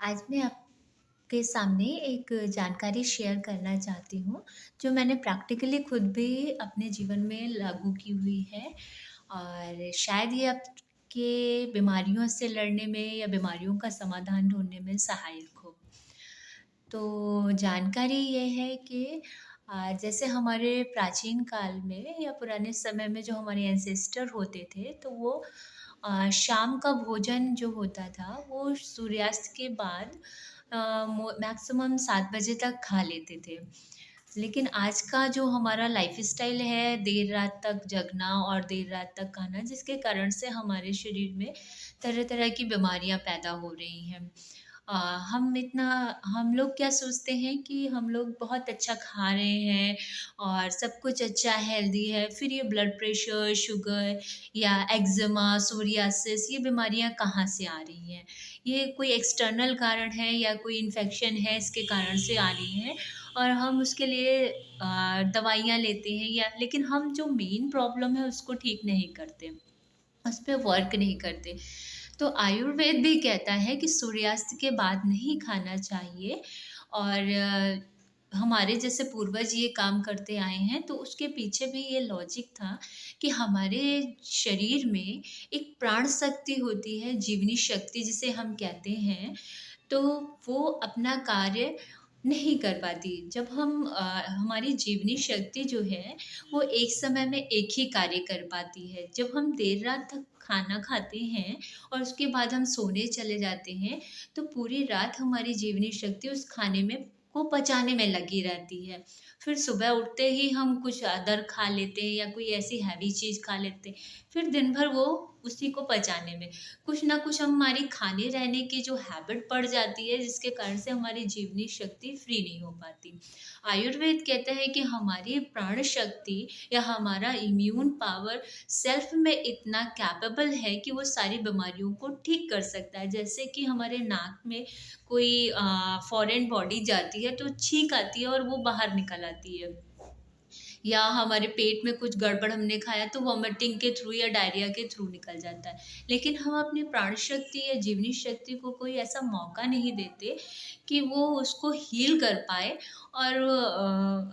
आज मैं आपके सामने एक जानकारी शेयर करना चाहती हूँ, जो मैंने प्रैक्टिकली खुद भी अपने जीवन में लागू की हुई है और शायद ये आपके बीमारियों से लड़ने में या बीमारियों का समाधान ढूँढने में सहायक हो। तो जानकारी ये है कि जैसे हमारे प्राचीन काल में या पुराने समय में जो हमारे एंसेस्टर होते थे, तो वो शाम का भोजन जो होता था, वो सूर्यास्त के बाद मैक्सिमम 7 बजे तक खा लेते थे। लेकिन आज का जो हमारा लाइफ़स्टाइल है, देर रात तक जगना और देर रात तक खाना, जिसके कारण से हमारे शरीर में तरह-तरह की बीमारियाँ पैदा हो रही हैं। अ, हम लोग क्या सोचते हैं कि हम लोग बहुत अच्छा खा रहे हैं और सब कुछ अच्छा हेल्दी है, फिर ये ब्लड प्रेशर, शुगर या एक्ज़िमा, सोरियासिस ये बीमारियाँ कहाँ से आ रही हैं? ये कोई एक्सटर्नल कारण है या कोई इन्फेक्शन है इसके कारण से आ रही हैं और हम उसके लिए दवाइयाँ लेते हैं या लेकिन हम जो मेन प्रॉब्लम है उसको ठीक नहीं करते। उस पे वर्क नहीं करते। तो आयुर्वेद भी कहता है कि सूर्यास्त के बाद नहीं खाना चाहिए और हमारे जैसे पूर्वज ये काम करते आए हैं, तो उसके पीछे भी ये लॉजिक था कि हमारे शरीर में एक प्राण शक्ति होती है, जीवनी शक्ति जिसे हम कहते हैं, तो वो अपना कार्य नहीं कर पाती। जब हमारी जीवनी शक्ति जो है, वो एक समय में एक ही कार्य कर पाती है। जब हम देर रात तक खाना खाते हैं और उसके बाद हम सोने चले जाते हैं, तो पूरी रात हमारी जीवनी शक्ति उस खाने में को पचाने में लगी रहती है। फिर सुबह उठते ही हम कुछ अदर खा लेते हैं या कोई ऐसी हैवी चीज़ खा लेते हैं। फिर दिन भर वो उसी को पचाने में कुछ ना कुछ हमारी खाने रहने की जो हैबिट पड़ जाती है, जिसके कारण से हमारी जीवनी शक्ति फ्री नहीं हो पाती। आयुर्वेद कहता है कि हमारी प्राण शक्ति या हमारा इम्यून पावर सेल्फ में इतना कैपेबल है कि वो सारी बीमारियों को ठीक कर सकता है। जैसे कि हमारे नाक में कोई फॉरेन बॉडी जाती है तो छींक आती है और वो बाहर निकल आती है। या हमारे पेट में कुछ गड़बड़ हमने खाया तो वॉमिटिंग के थ्रू या डायरिया के थ्रू निकल जाता है। लेकिन हम अपनी प्राण शक्ति या जीवनी शक्ति को कोई ऐसा मौका नहीं देते कि वो उसको हील कर पाए और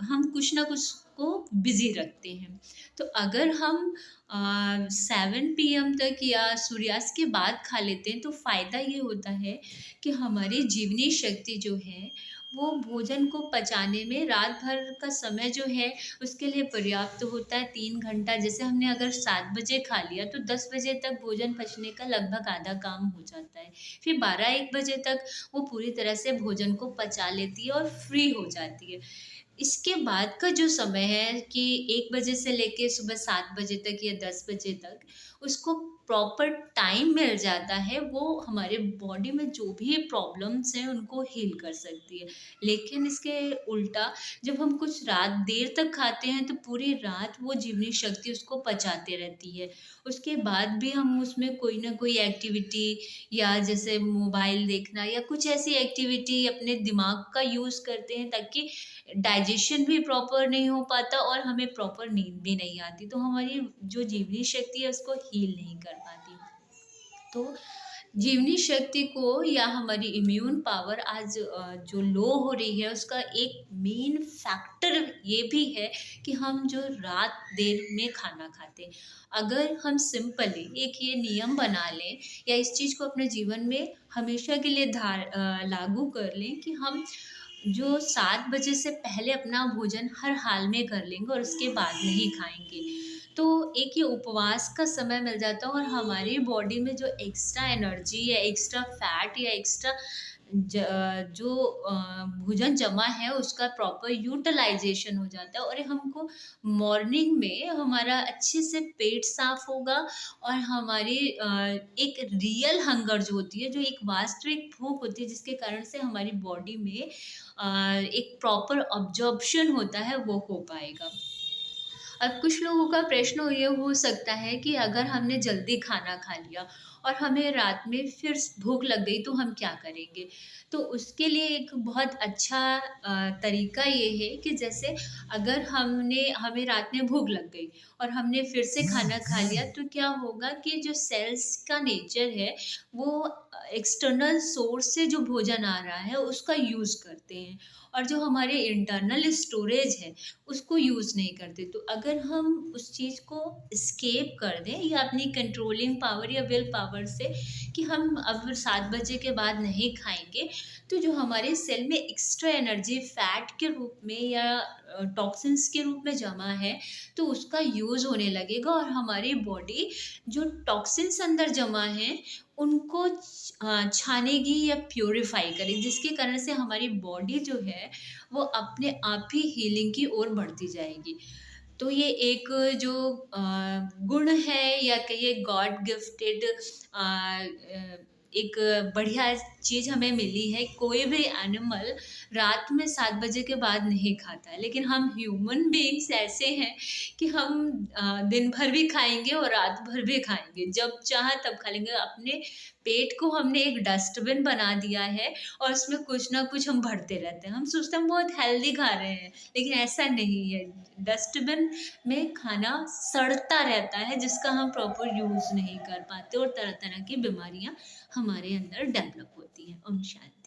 हम कुछ ना कुछ को बिज़ी रखते हैं। तो अगर हम 7 पीएम तक या सूर्यास्त के बाद खा लेते हैं तो फ़ायदा ये होता है कि हमारी जीवनी शक्ति जो है वो भोजन को पचाने में रात भर का समय जो है उसके लिए पर्याप्त होता है 3 घंटा। जैसे हमने अगर 7 बजे खा लिया तो 10 बजे तक भोजन पचने का लगभग आधा काम हो जाता है। फिर 12-1 बजे तक वो पूरी तरह से भोजन को पचा लेती है और फ्री हो जाती है। इसके बाद का जो समय है कि 1 बजे से लेके सुबह 7 बजे तक या 10 बजे तक, उसको प्रॉपर टाइम मिल जाता है, वो हमारे बॉडी में जो भी प्रॉब्लम्स हैं, उनको हील कर सकती है। लेकिन इसके उल्टा जब हम कुछ रात देर तक खाते हैं, तो पूरी रात वो जीवनी शक्ति उसको पचाते रहती है। उसके बाद भी हम उसमें कोई न कोई एक्टिविटी या जैसे मोबाइल देखना या कुछ ऐसी एक्टिविटी अपने दिमाग का यूज़ करते हैं ताकि डाइजेशन भी प्रॉपर नहीं हो पाता और हमें प्रॉपर नींद भी नहीं आती, तो हमारी जो जीवनी शक्ति है उसको हील नहीं कर पाती। तो जीवनी शक्ति को या हमारी इम्यून पावर आज जो लो हो रही है उसका एक मेन फैक्टर ये भी है कि हम जो रात देर में खाना खाते हैं। अगर हम सिंपली एक ये नियम बना लें या इस चीज़ को अपने जीवन में हमेशा के लिए लागू कर लें कि हम जो 7 बजे से पहले अपना भोजन हर हाल में कर लेंगे और उसके बाद नहीं खाएँगे। तो एक ये उपवास का समय मिल जाता है और हमारी बॉडी में जो एक्स्ट्रा एनर्जी या एक्स्ट्रा फैट या एक्स्ट्रा जो भोजन जमा है उसका प्रॉपर यूटिलाइज़ेशन हो जाता है और हमको मॉर्निंग में हमारा अच्छे से पेट साफ़ होगा और हमारी एक रियल हंगर जो होती है, जो एक वास्तविक भूख होती है जिसके कारण से हमारी बॉडी में एक प्रॉपर अब्ज़ॉर्प्शन होता है वो हो पाएगा। अब कुछ लोगों का प्रश्न ये हो सकता है कि अगर हमने जल्दी खाना खा लिया और हमें रात में फिर भूख लग गई तो हम क्या करेंगे? तो उसके लिए एक बहुत अच्छा तरीका ये है कि जैसे अगर हमें रात में भूख लग गई और हमने फिर से खाना खा लिया तो क्या होगा कि जो सेल्स का नेचर है वो एक्सटर्नल सोर्स से जो भोजन आ रहा है उसका यूज़ करते हैं और जो हमारे इंटरनल स्टोरेज है उसको यूज़ नहीं करते। तो अगर हम उस चीज़ को एस्केप कर दें या अपनी कंट्रोलिंग पावर या विल पावर से कि हम अब 7 बजे के बाद नहीं खाएँगे, तो जो हमारे सेल में एक्स्ट्रा एनर्जी फैट के रूप में या टॉक्सिन्स के रूप में जमा है, तो उसका यूज़ होने लगेगा और हमारी बॉडी जो टॉक्सिन्स अंदर जमा हैं, उनको छानेगी या प्यूरिफ़ाई करेगी, जिसके कारण से हमारी बॉडी जो है, वो अपने आप ही हीलिंग की ओर बढ़ती जाएगी। तो ये एक जो गुण है या कहिए गॉड गिफ्टेड एक बढ़िया चीज़ हमें मिली है। कोई भी एनिमल रात में 7 बजे के बाद नहीं खाता है, लेकिन हम ह्यूमन बीइंग्स ऐसे हैं कि हम दिन भर भी खाएँगे और रात भर भी खाएँगे। जब चाहा तब खा लेंगे। अपने पेट को हमने एक डस्टबिन बना दिया है और उसमें कुछ ना कुछ हम भरते रहते हैं। हम सोचते हैं हम बहुत हेल्दी खा रहे हैं, लेकिन ऐसा नहीं है। डस्टबिन में खाना सड़ता रहता है जिसका हम प्रॉपर यूज़ नहीं कर पाते और तरह-तरह की बीमारियाँ हमारे अंदर डेवलप होती हैं। ओम शांति।